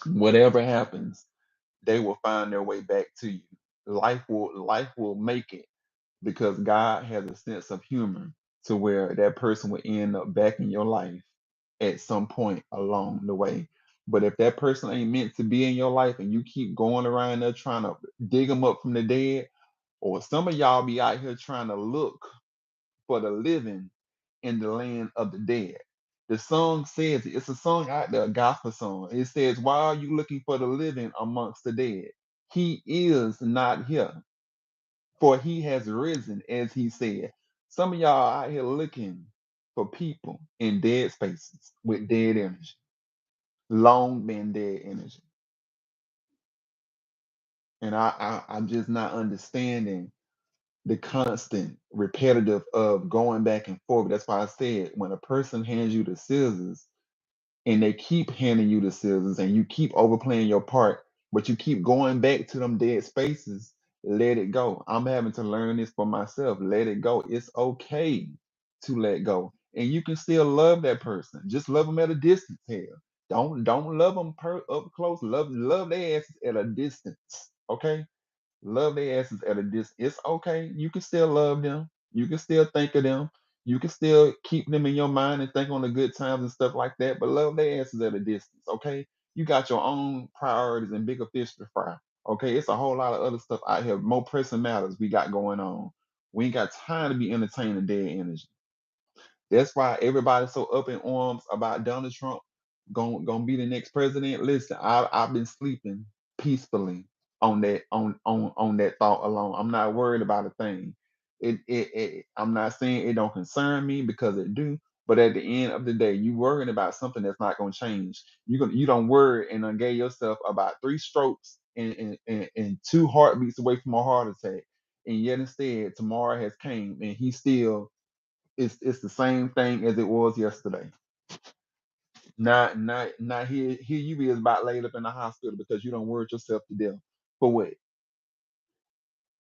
whatever happens, they will find their way back to you. Life will make it because God has a sense of humor to where that person will end up back in your life at some point along the way. But if that person ain't meant to be in your life and you keep going around there trying to dig them up from the dead, or some of y'all be out here trying to look for the living in the land of the dead. The song says it's a song out there, a gospel song. It says, "Why are you looking for the living amongst the dead? He is not here, for he has risen," as he said. Some of y'all out here looking for people in dead spaces with dead energy, long been dead energy. And I'm just not understanding the constant repetitive of going back and forth. That's why I said when a person hands you the scissors and they keep handing you the scissors and you keep overplaying your part, but you keep going back to them dead spaces, let it go. I'm having to learn this for myself. Let it go. It's okay to let go. And you can still love that person. Just love them at a distance. Hell, don't love them up close. Love their asses at a distance. Okay, love their asses at a distance. It's okay. You can still love them. You can still think of them. You can still keep them in your mind and think on the good times and stuff like that. But love their asses at a distance. Okay. You got your own priorities and bigger fish to fry. Okay. It's a whole lot of other stuff out here. More pressing matters we got going on. We ain't got time to be entertaining dead energy. That's why everybody's so up in arms about Donald Trump going be the next president. Listen, I've been sleeping peacefully on that thought alone. I'm not worried about a thing. I'm not saying it don't concern me because it do, but at the end of the day, you worrying about something that's not gonna change. You don't worry and gave yourself about 3 strokes and 2 heartbeats away from a heart attack. And yet instead tomorrow has came and he still it's the same thing as it was yesterday. Not here you is about laid up in the hospital because you don't work yourself to death. For what?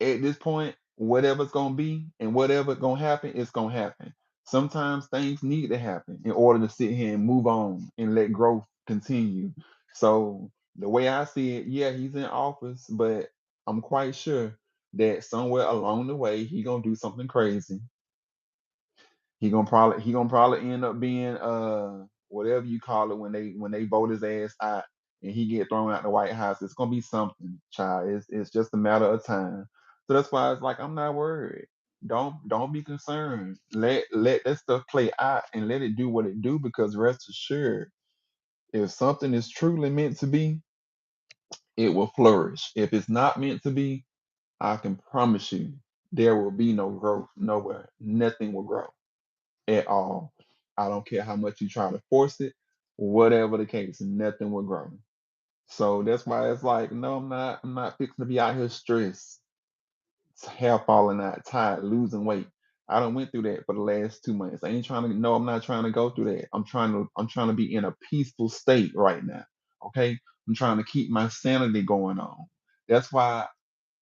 At this point, whatever's gonna be and whatever gonna happen, it's gonna happen. Sometimes things need to happen in order to sit here and move on and let growth continue. So the way I see it, yeah, he's in office, but I'm quite sure that somewhere along the way he gonna do something crazy. He gonna probably end up being whatever you call it when they vote his ass out and he get thrown out the White House. It's gonna be something, child. It's just a matter of time. So that's why it's like I'm not worried. Don't be concerned. Let that stuff play out and let it do what it do because rest assured, if something is truly meant to be, it will flourish. If it's not meant to be, I can promise you there will be no growth nowhere. Nothing will grow at all. I don't care how much you try to force it, whatever the case, nothing will grow. So that's why it's like, no, I'm not fixing to be out here stressed, hair falling out, tired, losing weight. I done went through that for the last 2 months. I ain't trying to no, I'm not trying to go through that. I'm trying to be in a peaceful state right now. Okay. I'm trying to keep my sanity going on. That's why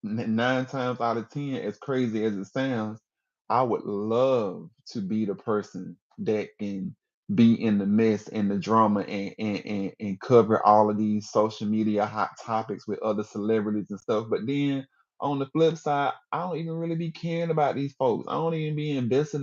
9 times out of 10, as crazy as it sounds, I would love to be the person that can be in the mess and the drama and cover all of these social media hot topics with other celebrities and stuff. But then on the flip side, I don't even really be caring about these folks. I don't even be invested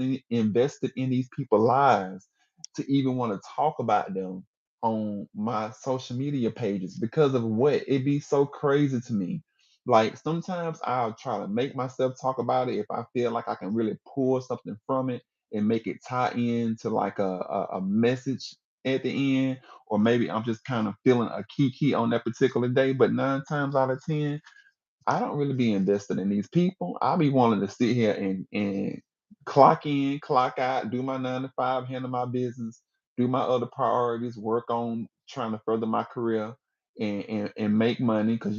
in these people's lives. to even want to talk about them on my social media pages because of what it be so crazy to me. Like sometimes I'll try to make myself talk about it if I feel like I can really pull something from it and make it tie in to like a message at the end, or maybe I'm just kind of feeling a key on that particular day. But 9 times out of 10, I don't really be invested in these people. I'll be wanting to sit here and clock in, clock out, do my 9 to 5, handle my business, do my other priorities, work on trying to further my career and make money. Cause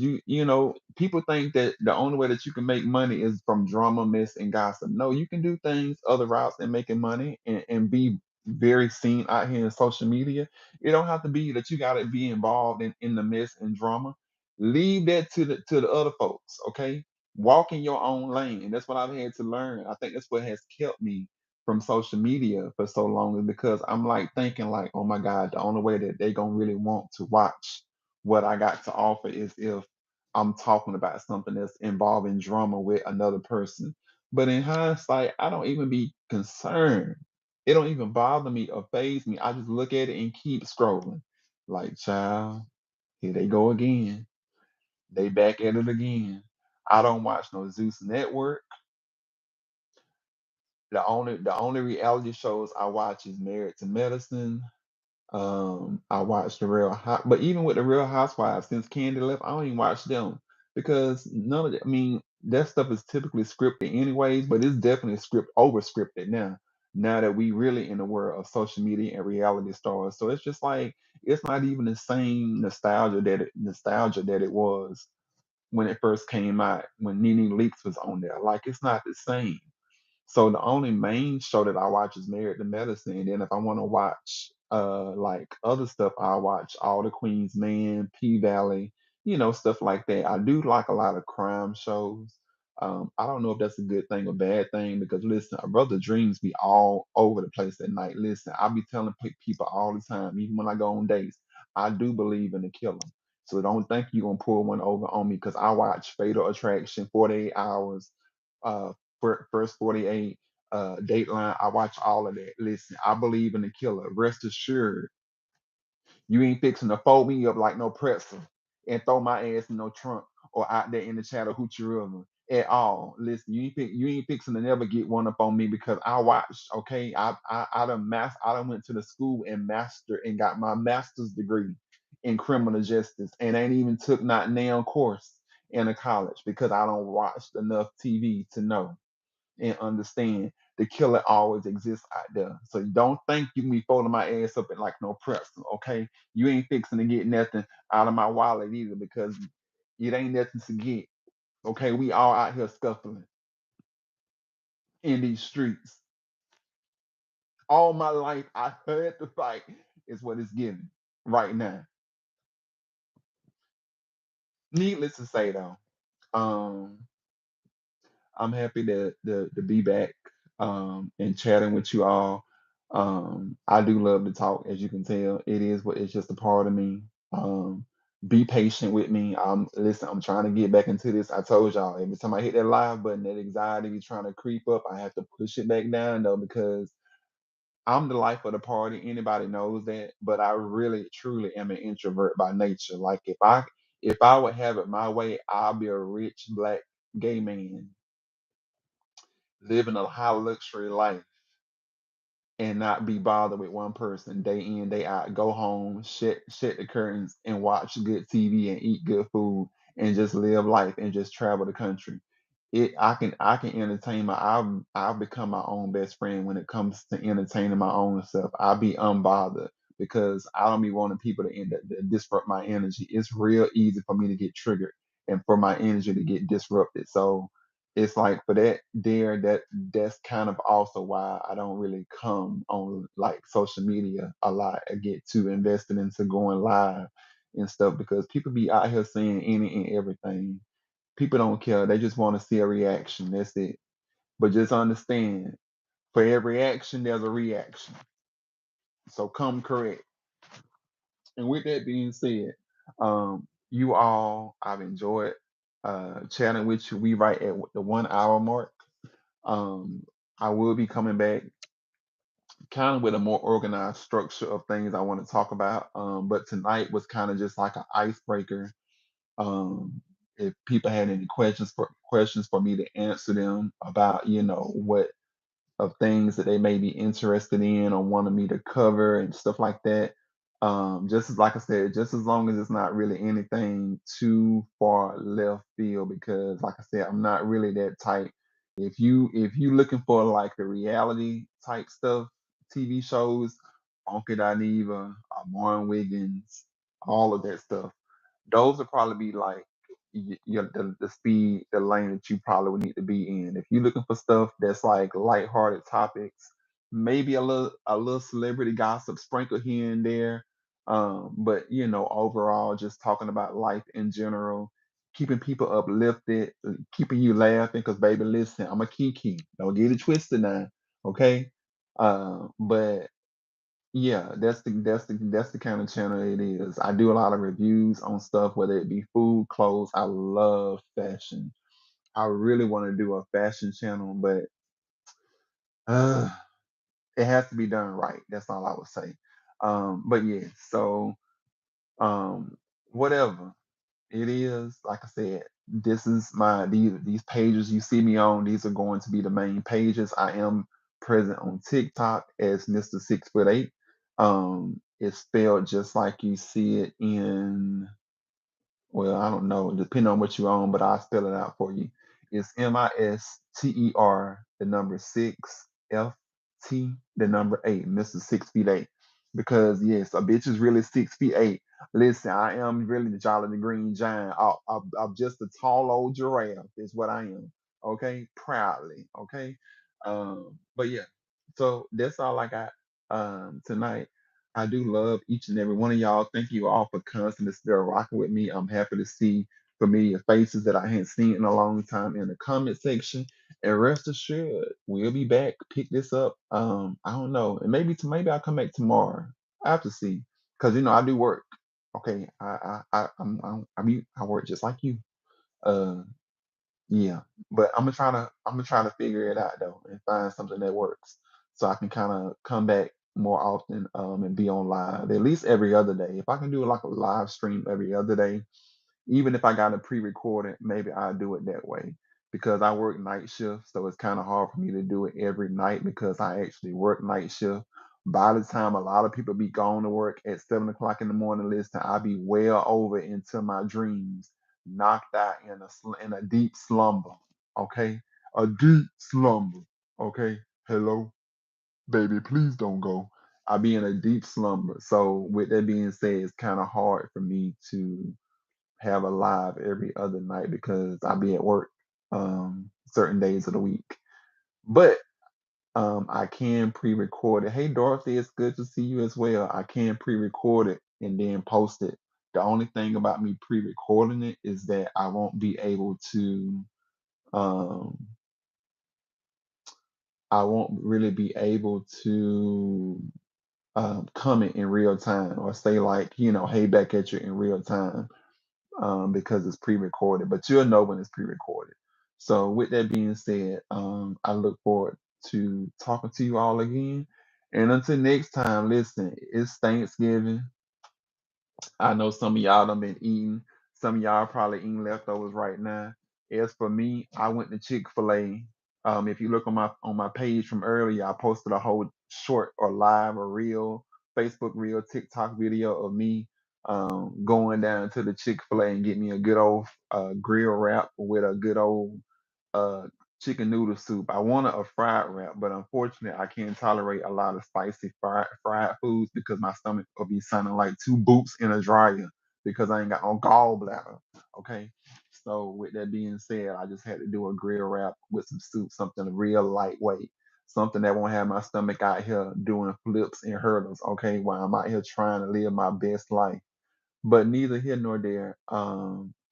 people think that the only way that you can make money is from drama, mess, and gossip. No, you can do things other routes and making money and be very seen out here in social media. It don't have to be that you gotta be involved in the mess and drama. Leave that to the other folks, okay? Walk in your own lane. And that's what I've had to learn. I think that's what has kept me from social media for so long is because I'm like thinking like, oh my God, the only way that they gonna really want to watch what I got to offer is if I'm talking about something that's involving drama with another person. But in hindsight, I don't even be concerned. It don't even bother me or phase me. I just look at it and keep scrolling. Like, child, here they go again. They back at it again. I don't watch no Zeus Network. The only reality shows I watch is Married to Medicine. I watch the Real Hot, but even with the Real Housewives, since Candy left, I don't even watch them because none of that. I mean, that stuff is typically scripted anyways, but it's definitely over scripted now. Now that we really in the world of social media and reality stars, so it's just like it's not even the same nostalgia that it was when it first came out, when Nene Leakes was on there. Like it's not the same. So the only main show that I watch is Married to Medicine. And then if I want to watch like other stuff, I watch All the Queen's Man, P Valley, stuff like that. I do like a lot of crime shows. I don't know if that's a good thing or bad thing because listen, a brother dreams be all over the place at night. Listen, I be telling people all the time, even when I go on dates, I do believe in the killer. So don't think you're gonna pull one over on me because I watch Fatal Attraction, 48 Hours, uh, First 48, Dateline. I watch all of that. Listen, I believe in the killer. Rest assured, you ain't fixing to fold me up like no pretzel and throw my ass in no trunk or out there in the Chattahoochee River at all. Listen, you ain't fixing to never get one up on me because I watched. Okay, I done went to the school and master and got my master's degree in criminal justice and ain't even took not now course in a college because I don't watch enough TV to know and understand the killer always exists out there. So don't think you can be folding my ass up like no pretzel, okay? You ain't fixing to get nothing out of my wallet either because it ain't nothing to get. Okay, we all out here scuffling in these streets. All my life I had to fight is what it's giving right now. Needless to say though, um, I'm happy to be back and chatting with you all. I do love to talk, as you can tell. It's just a part of me. Be patient with me. Listen, I'm trying to get back into this. I told y'all every time I hit that live button, that anxiety be trying to creep up. I have to push it back down though because I'm the life of the party. Anybody knows that, but I really truly am an introvert by nature. Like if I would have it my way, I'll be a rich black gay man living a high luxury life and not be bothered with one person day in, day out. Go home, shut the curtains, and watch good TV and eat good food and just live life and just travel the country. I can entertain I've become my own best friend when it comes to entertaining my own self. I'll be unbothered because I don't be wanting people to disrupt my energy. It's real easy for me to get triggered and for my energy to get disrupted. So it's like for that's kind of also why I don't really come on like social media a lot. I get too invested into going live and stuff because people be out here saying any and everything. People don't care. They just want to see a reaction. That's it. But just understand, for every action, there's a reaction. So come correct. And with that being said, you all, I've enjoyed chatting with you. We right at the 1 hour mark. Um, I will be coming back kind of with a more organized structure of things I want to talk about. But tonight was kind of just like an icebreaker. If people had any questions for me to answer them about, what of things that they may be interested in or wanted me to cover and stuff like that. Just as like I said, just as long as it's not really anything too far left field, because like I said, I'm not really that type. If you looking for like the reality type stuff, TV shows, Uncle Dineva, Warren Wiggins, all of that stuff, those would probably be like the speed, the lane that you probably would need to be in. If you're looking for stuff that's like lighthearted topics, maybe a little celebrity gossip sprinkled here and there. But overall, just talking about life in general, keeping people uplifted, keeping you laughing. Cause baby, listen, I'm a kiki. Don't get it twisted now, okay? But yeah, that's the kind of channel it is. I do a lot of reviews on stuff, whether it be food, clothes. I love fashion. I really want to do a fashion channel, but uh, it has to be done right. That's all I would say. But yeah, so um, whatever it is, like I said, this is these pages you see me on. These are going to be the main pages. I am present on TikTok as Mister6ft8. It's spelled just like you see it in, well, I don't know, depending on what you own, but I'll spell it out for you. It's Mister, the number six, FT, the number eight, Mister6ft8. Because yes, a bitch is really 6 feet 8. Listen, I am really the Jolly the Green Giant. I'm just a tall old giraffe, is what I am. Okay, proudly. Okay, but yeah, so that's all I got tonight. I do love each and every one of y'all. Thank you all for constantly still rocking with me. I'm happy to see familiar faces that I hadn't seen in a long time in the comment section. And rest assured, we'll be back. Pick this up. I don't know, and maybe I'll come back tomorrow. I have to see, because I do work. Okay, I work just like you. Uh, yeah, but I'm gonna try to figure it out though and find something that works so I can kind of come back more often and be on live at least every other day. If I can do like a live stream every other day, even if I got it pre-recorded, maybe I'll do it that way because I work night shift, so it's kind of hard for me to do it every night because I actually work night shift. By the time a lot of people be going to work at 7 o'clock in the morning, listen, I'll be well over into my dreams, knocked out in a deep slumber. Okay, a deep slumber. Okay, hello, baby, please don't go. I'll be in a deep slumber. So with that being said, it's kind of hard for me to have a live every other night because I'll be at work certain days of the week. But I can pre-record it. Hey Dorothy, it's good to see you as well. I can pre-record it and then post it. The only thing about me pre-recording it is that I won't be able to um I won't really be able to comment in real time or say like, hey back at you in real time because it's pre-recorded, but you'll know when it's pre-recorded. So with that being said, I look forward to talking to you all again. And until next time, listen, it's Thanksgiving. I know some of y'all done been eating. Some of y'all probably eating leftovers right now. As for me, I went to Chick-fil-A. If you look on my page from earlier, I posted a whole short or live or reel, Facebook reel, TikTok video of me going down to the Chick-fil-A and get me a good old grill wrap with a good old uh, chicken noodle soup. I wanted a fried wrap, but unfortunately, I can't tolerate a lot of spicy fried foods because my stomach will be sounding like two boots in a dryer because I ain't got no gallbladder. Okay. So with that being said, I just had to do a grill wrap with some soup, something real lightweight, something that won't have my stomach out here doing flips and hurdles. Okay, while I'm out here trying to live my best life. But neither here nor there.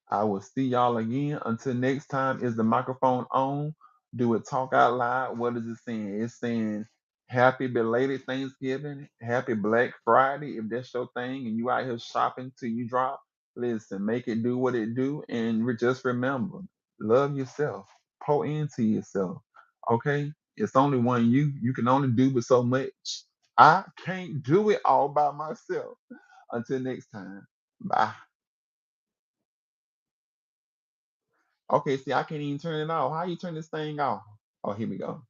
I will see y'all again. Until next time, is the microphone on? Do it talk out loud? What is it saying? It's saying happy belated Thanksgiving, happy Black Friday, if that's your thing, and you out here shopping till you drop. Listen, make it do what it do, and just remember, love yourself, pour into yourself. Okay? It's only one you. You can only do but so much. I can't do it all by myself. Until next time. Bye. Okay, see, I can't even turn it off. How you turn this thing off? Oh, here we go.